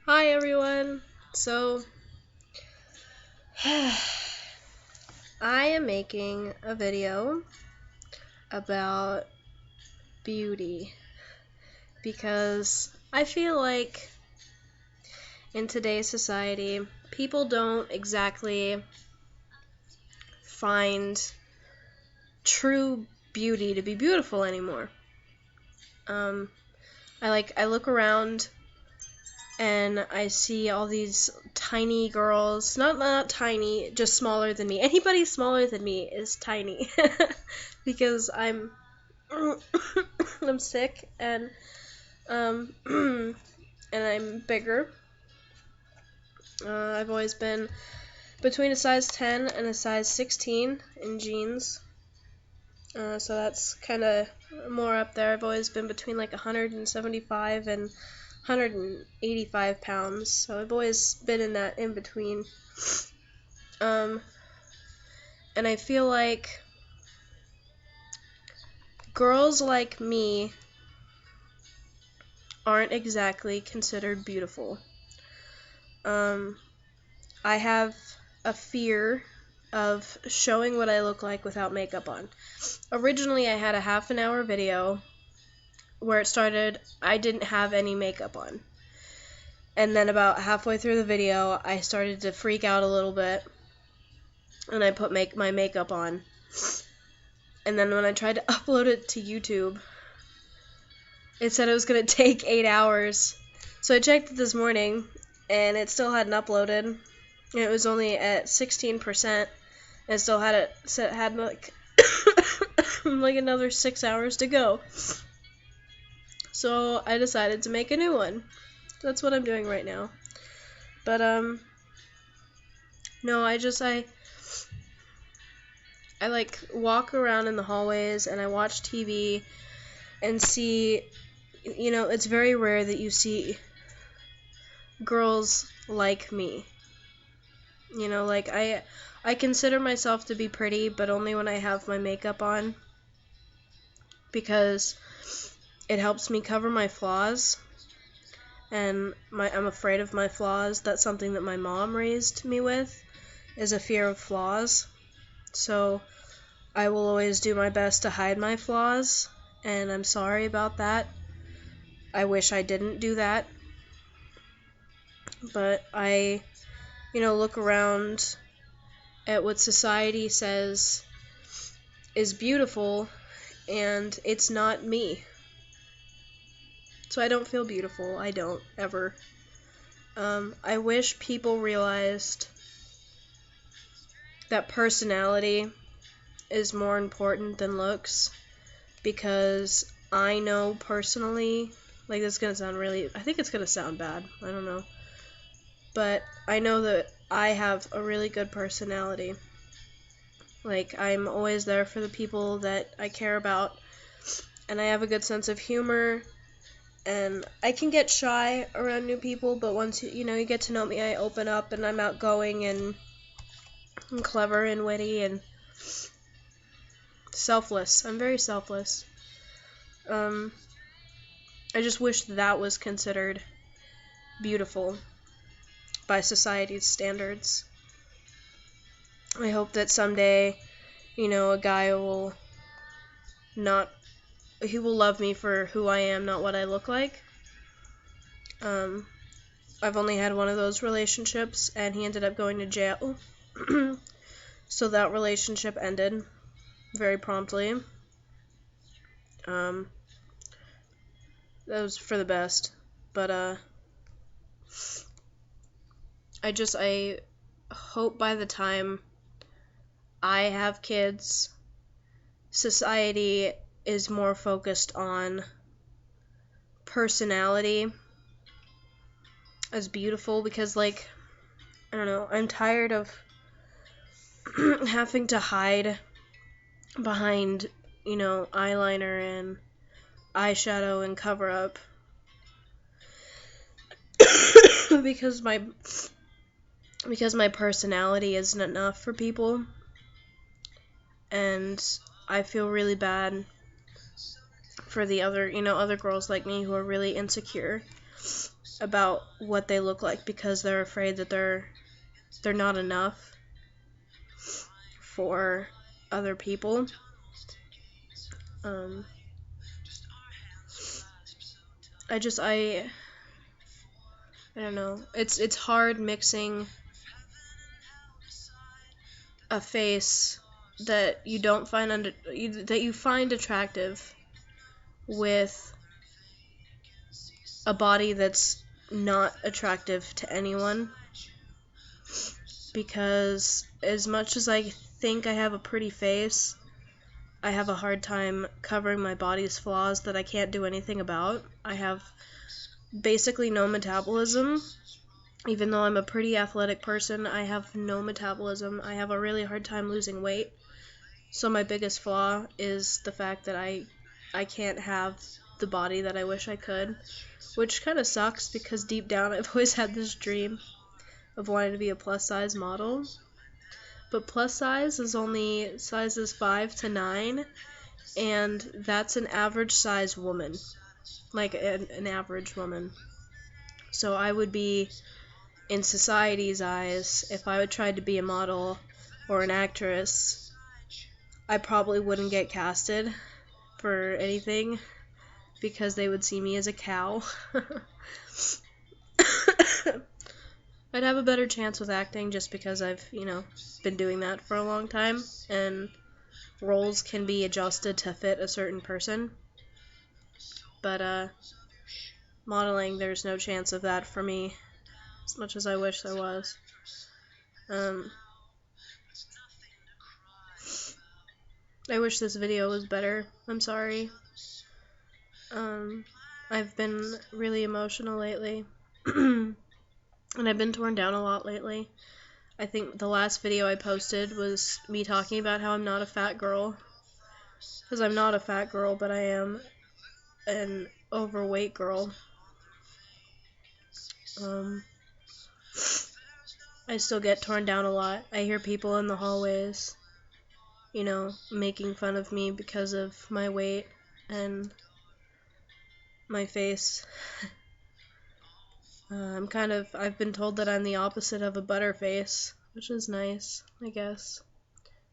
Hi everyone. So, I am making a video about beauty because I feel like in today's society, people don't exactly find true beauty to be beautiful anymore. Um, I look around and I see all these tiny girls, not tiny, just smaller than me. Anybody smaller than me is tiny because I'm sick and I'm bigger. I've always been between a size 10 and a size 16 in jeans. So that's kind of more up there. I've always been between like 175 and 185 pounds. So I've always been in that in between. Um, and I feel like girls like me aren't exactly considered beautiful. I have a fear of showing what I look like without makeup on. Originally, I had a half an hour video where it started, I didn't have any makeup on. And then about halfway through the video, I started to freak out a little bit, and I put my makeup on. And then when I tried to upload it to YouTube, it said it was going to take 8 hours. So I checked it this morning, and it still hadn't uploaded. It was only at 16%. And still had like like another 6 hours to go. So I decided to make a new one. That's what I'm doing right now. But no, I like walk around in the hallways and I watch TV and see, it's very rare that you see girls like me. Like I consider myself to be pretty, but only when I have my makeup on because it helps me cover my flaws. And I'm afraid of my flaws. That's something that my mom raised me with, is a fear of flaws. So I will always do my best to hide my flaws, and I'm sorry about that. I wish I didn't do that. But I, look around at what society says is beautiful, and it's not me. So I don't feel beautiful. I don't, ever. I wish people realized that personality is more important than looks, because I know personally, like this is gonna sound I think it's gonna sound bad, I don't know, but I know that I have a really good personality. Like, I'm always there for the people that I care about, and I have a good sense of humor, and I can get shy around new people, but once you get to know me, I open up, and I'm outgoing, and I'm clever and witty, and selfless. I'm very selfless. I just wish that was considered beautiful by society's standards. I hope that someday, a guy he will love me for who I am, not what I look like. I've only had one of those relationships, and he ended up going to jail. So that relationship ended very promptly. That was for the best. But, I hope by the time I have kids, society is more focused on personality as beautiful, because, like, I don't know, I'm tired of having to hide behind, eyeliner and eyeshadow and cover up because my personality isn't enough for people, and I feel really bad for the other girls like me who are really insecure. about what they look like because they're afraid that they're not enough for other people. I don't know. It's hard mixing a face that you don't find that you find attractive with a body that's not attractive to anyone, because as much as I think I have a pretty face, I have a hard time covering my body's flaws that I can't do anything about. I have basically no metabolism. Even though I'm a pretty athletic person, I have no metabolism. I have a really hard time losing weight. So my biggest flaw is the fact that I can't have the body that I wish I could, which kind of sucks because deep down I've always had this dream of wanting to be a plus size model. But plus size is only sizes 5 to 9, and that's an average size woman, like an average woman. So I would be, in society's eyes, if I would try to be a model or an actress, I probably wouldn't get casted for anything because they would see me as a cow. I'd have a better chance with acting just because I've, been doing that for a long time, and roles can be adjusted to fit a certain person. But modeling, there's no chance of that for me, as much as I wish there was. I wish this video was better. I'm sorry. I've been really emotional lately. And I've been torn down a lot lately. I think the last video I posted was me talking about how I'm not a fat girl. Because I'm not a fat girl, but I am an overweight girl. I still get torn down a lot. I hear people in the hallways, making fun of me because of my weight and my face. I've been told that I'm the opposite of a butterface, which is nice, I guess.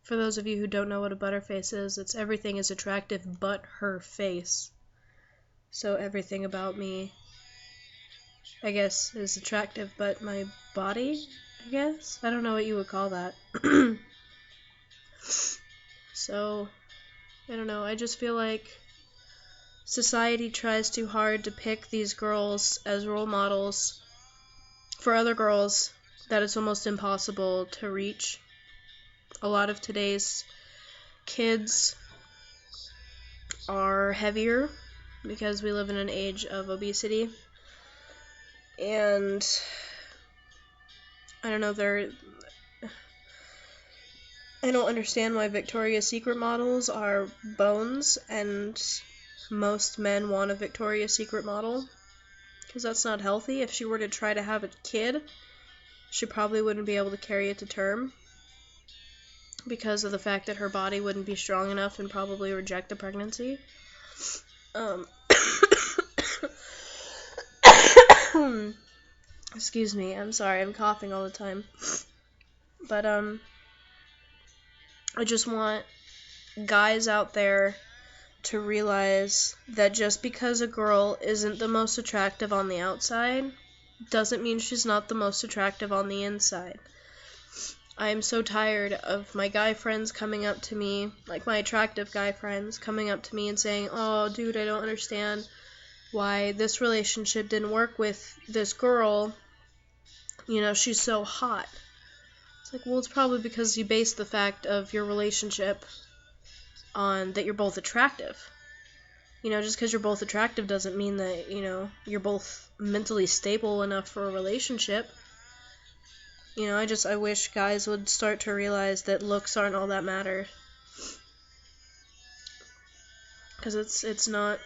For those of you who don't know what a butterface is, it's everything is attractive but her face. So everything about me, I guess, is attractive but my body, I guess? I don't know what you would call that. So, I don't know, I just feel like society tries too hard to pick these girls as role models for other girls that it's almost impossible to reach. A lot of today's kids are heavier because we live in an age of obesity. And I don't know, I don't understand why Victoria's Secret models are bones and most men want a Victoria's Secret model, because that's not healthy. If she were to try to have a kid, she probably wouldn't be able to carry it to term because of the fact that her body wouldn't be strong enough and probably reject the pregnancy. Excuse me, I'm sorry, I'm coughing all the time. But I just want guys out there to realize that just because a girl isn't the most attractive on the outside doesn't mean she's not the most attractive on the inside. I'm so tired of my guy friends coming up to me, like my attractive guy friends coming up to me and saying, "Oh, dude, I don't understand why this relationship didn't work with this girl. She's so hot." It's like, well, it's probably because you base the fact of your relationship on that you're both attractive. Just because you're both attractive doesn't mean that, you're both mentally stable enough for a relationship. I wish guys would start to realize that looks aren't all that matter. Because it's not.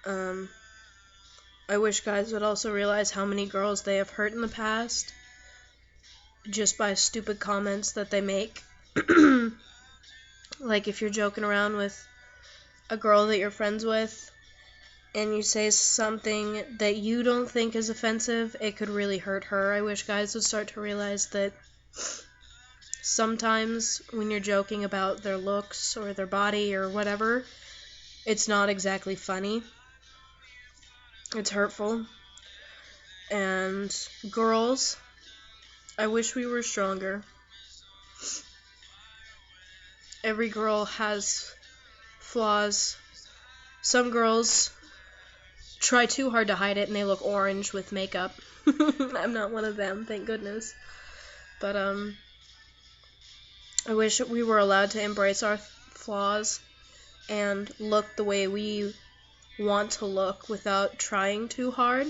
I wish guys would also realize how many girls they have hurt in the past just by stupid comments that they make. Like if you're joking around with a girl that you're friends with and you say something that you don't think is offensive, it could really hurt her. I wish guys would start to realize that sometimes when you're joking about their looks or their body or whatever, it's not exactly funny. It's hurtful. And girls, I wish we were stronger. Every girl has flaws. Some girls try too hard to hide it and they look orange with makeup. I'm not one of them, thank goodness. But I wish we were allowed to embrace our flaws and look the way we want to look without trying too hard.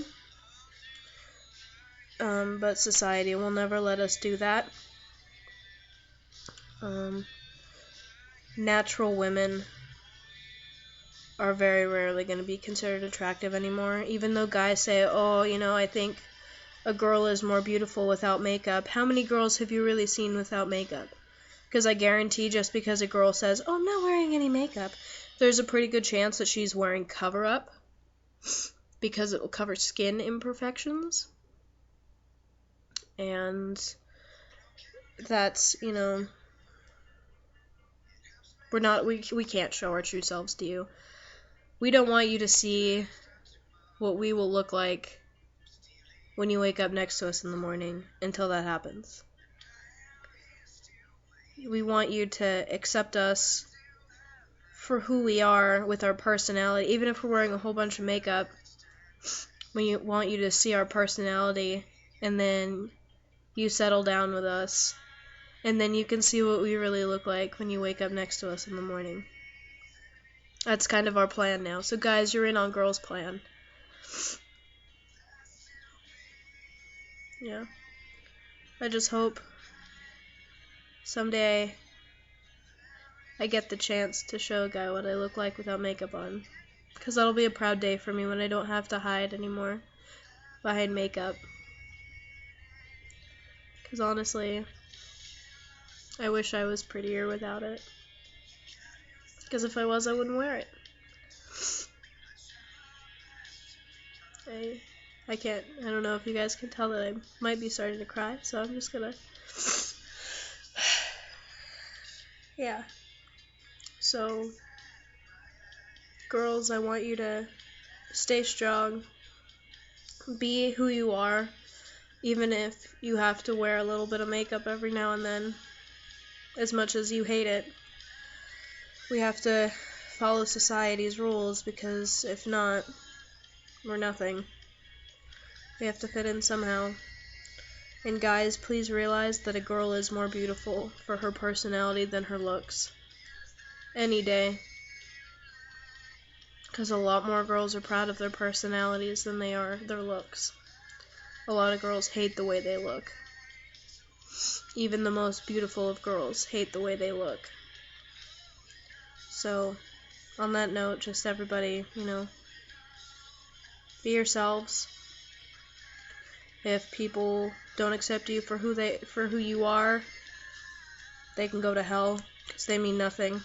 But society will never let us do that. Natural women are very rarely going to be considered attractive anymore. Even though guys say, oh, I think a girl is more beautiful without makeup. How many girls have you really seen without makeup? Because I guarantee just because a girl says, oh, I'm not wearing any makeup, there's a pretty good chance that she's wearing cover-up because it will cover skin imperfections. And that's, we can't show our true selves to you. We don't want you to see what we will look like when you wake up next to us in the morning until that happens. We want you to accept us for who we are with our personality. Even if we're wearing a whole bunch of makeup, we want you to see our personality, and then you settle down with us, and then you can see what we really look like when you wake up next to us in the morning. That's kind of our plan now. So guys, you're in on girls' plan. Yeah. I just hope someday I get the chance to show a guy what I look like without makeup on. Because that'll be a proud day for me when I don't have to hide anymore behind makeup. Because honestly, I wish I was prettier without it. Because if I was, I wouldn't wear it. I can't, I don't know if you guys can tell that I might be starting to cry, so I'm just gonna, yeah. So, girls, I want you to stay strong, be who you are, even if you have to wear a little bit of makeup every now and then, as much as you hate it. We have to follow society's rules, because if not, we're nothing. We have to fit in somehow. And guys, please realize that a girl is more beautiful for her personality than her looks. Any day. Because a lot more girls are proud of their personalities than they are their looks. A lot of girls hate the way they look. Even the most beautiful of girls hate the way they look. So, on that note, just everybody, be yourselves. If people don't accept you for who you are, they can go to hell, because they mean nothing.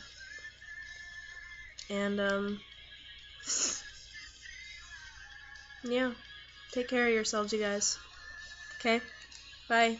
And yeah, take care of yourselves, you guys. Okay? Bye.